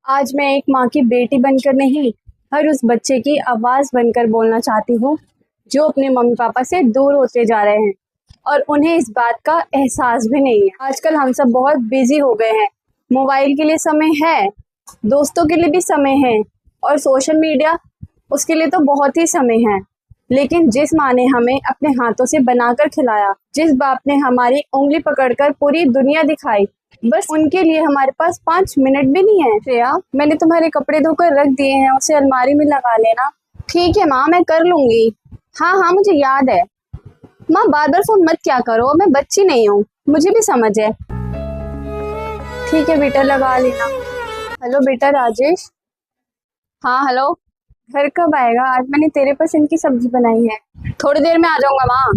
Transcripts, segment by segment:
आज मैं एक माँ की बेटी बनकर नहीं, हर उस बच्चे की आवाज बनकर बोलना चाहती हूँ जो अपने मम्मी पापा से दूर होते जा रहे हैं और उन्हें इस बात का एहसास भी नहीं है। आजकल हम सब बहुत बिजी हो गए हैं। मोबाइल के लिए समय है, दोस्तों के लिए भी समय है और सोशल मीडिया उसके लिए तो बहुत ही समय है। लेकिन जिस माँ ने हमें अपने हाथों से बनाकर खिलाया, जिस बाप ने हमारी उंगली पकड़कर पूरी दुनिया दिखाई, बस उनके लिए हमारे पास 5 मिनट भी नहीं है। श्रेया, मैंने तुम्हारे कपड़े धोकर रख दिए हैं, उसे अलमारी में लगा लेना। ठीक है माँ, मैं कर लूंगी। हाँ हाँ, मुझे याद है। माँ बार बार फोन मत क्या करो, मैं बच्ची नहीं हूँ, मुझे भी समझ है। ठीक है बेटा, लगा लेना। हेलो बेटा राजेश। हाँ हेलो। घर कब आएगा? आज मैंने तेरे पसंद की सब्जी बनाई है। थोड़ी देर में आ जाऊंगा माँ।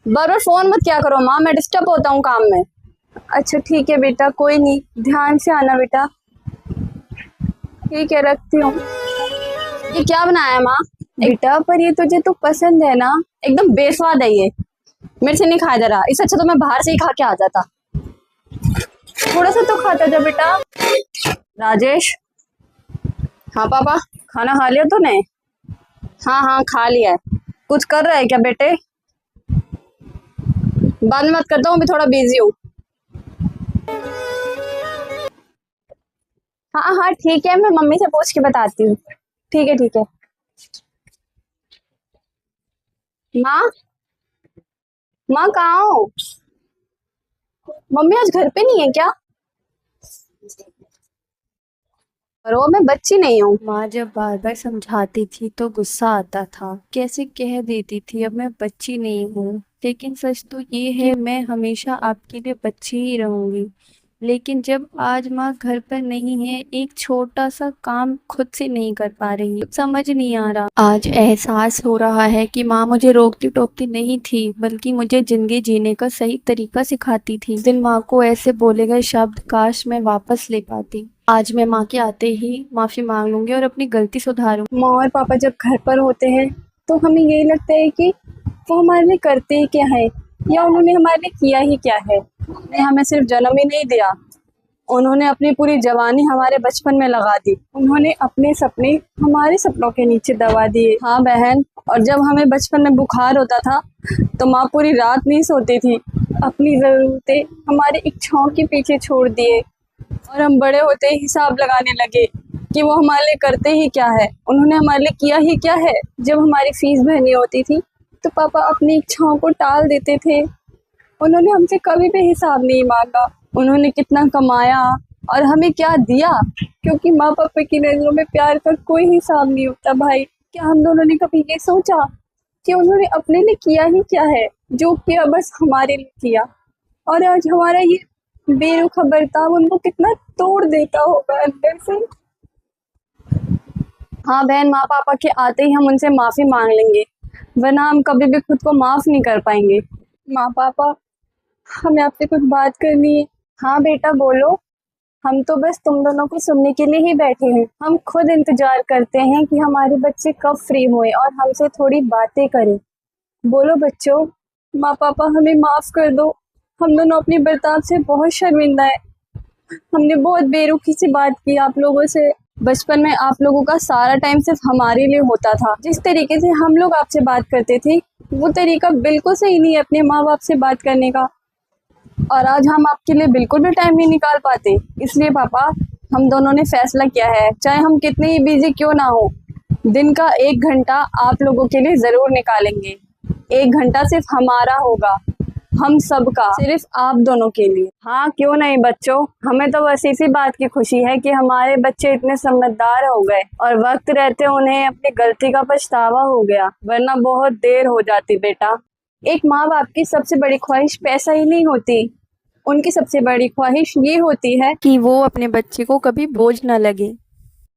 बार बार फोन मत क्या करो माँ, मैं डिस्टर्ब होता हूँ काम में। अच्छा ठीक है बेटा, कोई नहीं, ध्यान से आना बेटा। ठीक है, रखती हूँ। ये क्या बनाया है माँ? बेटा पर ये तुझे तो पसंद है ना, एकदम बेस्वाद है ये, मेरे से नहीं खाया जा रहा। इससे अच्छा तो मैं बाहर से ही खा के आ जाता। थोड़ा सा तो खाता जा बेटा। राजेश। हाँ पापा, खाना खा लिया तूने? हाँ हाँ खा लिया है। कुछ कर रहा है क्या बेटे? बाद में बात करता हूँ, मैं थोड़ा बिजी हूँ। हाँ हाँ ठीक है, मैं मम्मी से पूछ के बताती हूँ। ठीक है ठीक है। माँ, माँ कहाँ हो? मम्मी आज घर पे नहीं है क्या? रो, मैं बच्ची नहीं हूँ। माँ जब बार बार समझाती थी तो गुस्सा आता था। कैसे कह देती थी अब मैं बच्ची नहीं हूँ। लेकिन सच तो ये है मैं हमेशा आपके लिए बच्ची ही रहूंगी। लेकिन जब आज माँ घर पर नहीं है, एक छोटा सा काम खुद से नहीं कर पा रही, समझ नहीं आ रहा। आज एहसास हो रहा है कि माँ मुझे रोकती टोकती नहीं थी, बल्कि मुझे जिंदगी जीने का सही तरीका सिखाती थी। उस दिन माँ को ऐसे बोले गए शब्द काश मैं वापस ले पाती। आज मैं माँ के आते ही माफी मांग लूंगी और अपनी गलती सुधारूंगी। माँ और पापा जब घर पर होते हैं तो हमें यही लगता है कि वो हमारे लिए करते ही क्या है, या उन्होंने हमारे लिए किया ही क्या है। उन्होंने हमें सिर्फ जन्म ही नहीं दिया, उन्होंने अपनी पूरी जवानी हमारे बचपन में लगा दी। उन्होंने अपने सपने हमारे सपनों के नीचे दबा दिए। हाँ बहन, और जब हमें बचपन में बुखार होता था तो माँ पूरी रात नहीं सोती थी, अपनी जरूरतें हमारी इच्छाओं के पीछे छोड़ दिए। और हम बड़े होते ही हिसाब लगाने लगे कि वो हमारे लिए करते ही क्या है, उन्होंने हमारे लिए किया ही क्या है। जब हमारी फीस भरनी होती थी तो पापा अपनी इच्छाओं को टाल देते थे। उन्होंने हमसे कभी भी हिसाब नहीं मांगा, उन्होंने कितना कमाया और हमें क्या दिया, क्योंकि माँ पापा की नजरों में प्यार का कोई हिसाब नहीं होता भाई। क्या हम दोनों ने कभी ये सोचा कि उन्होंने अपने लिए किया ही क्या है, जो किया बस हमारे लिए किया। और आज हमारा ये बेरुखा बर्ताव उनको कितना तोड़ देता होगा अंदर से। हाँ बहन, माँ पापा के आते ही हम उनसे माफी मांग लेंगे, वरना हम कभी भी खुद को माफ नहीं कर पाएंगे। माँ पापा, हमें आपसे कुछ बात करनी है। हाँ बेटा बोलो। हम तो बस तुम दोनों को सुनने के लिए ही बैठे हैं। हम खुद इंतजार करते हैं कि हमारे बच्चे कब फ्री हुए और हमसे थोड़ी बातें करें। बोलो बच्चों। माँ पापा हमें माफ कर दो, हम दोनों अपने बर्ताव से बहुत शर्मिंदा है। हमने बहुत बेरुखी से बात की आप लोगों से। बचपन में आप लोगों का सारा टाइम सिर्फ हमारे लिए होता था। जिस तरीके से हम लोग आपसे बात करते थे वो तरीका बिल्कुल सही नहीं है अपने माँ बाप से बात करने का। और आज हम आपके लिए बिल्कुल भी टाइम नहीं निकाल पाते। इसलिए पापा, हम दोनों ने फैसला किया है, चाहे हम कितने ही बिजी क्यों ना हो, दिन का 1 घंटा आप लोगों के लिए जरूर निकालेंगे। 1 घंटा सिर्फ हमारा होगा, हम सबका, सिर्फ आप दोनों के लिए। हाँ क्यों नहीं बच्चों, हमें तो बस इसी बात की खुशी है कि हमारे बच्चे इतने समझदार हो गए और वक्त रहते उन्हें अपनी गलती का पछतावा हो गया, वरना बहुत देर हो जाती बेटा। एक माँ बाप की सबसे बड़ी ख्वाहिश पैसा ही नहीं होती, उनकी सबसे बड़ी ख्वाहिश ये होती है कि वो अपने बच्चे को कभी बोझ न लगे।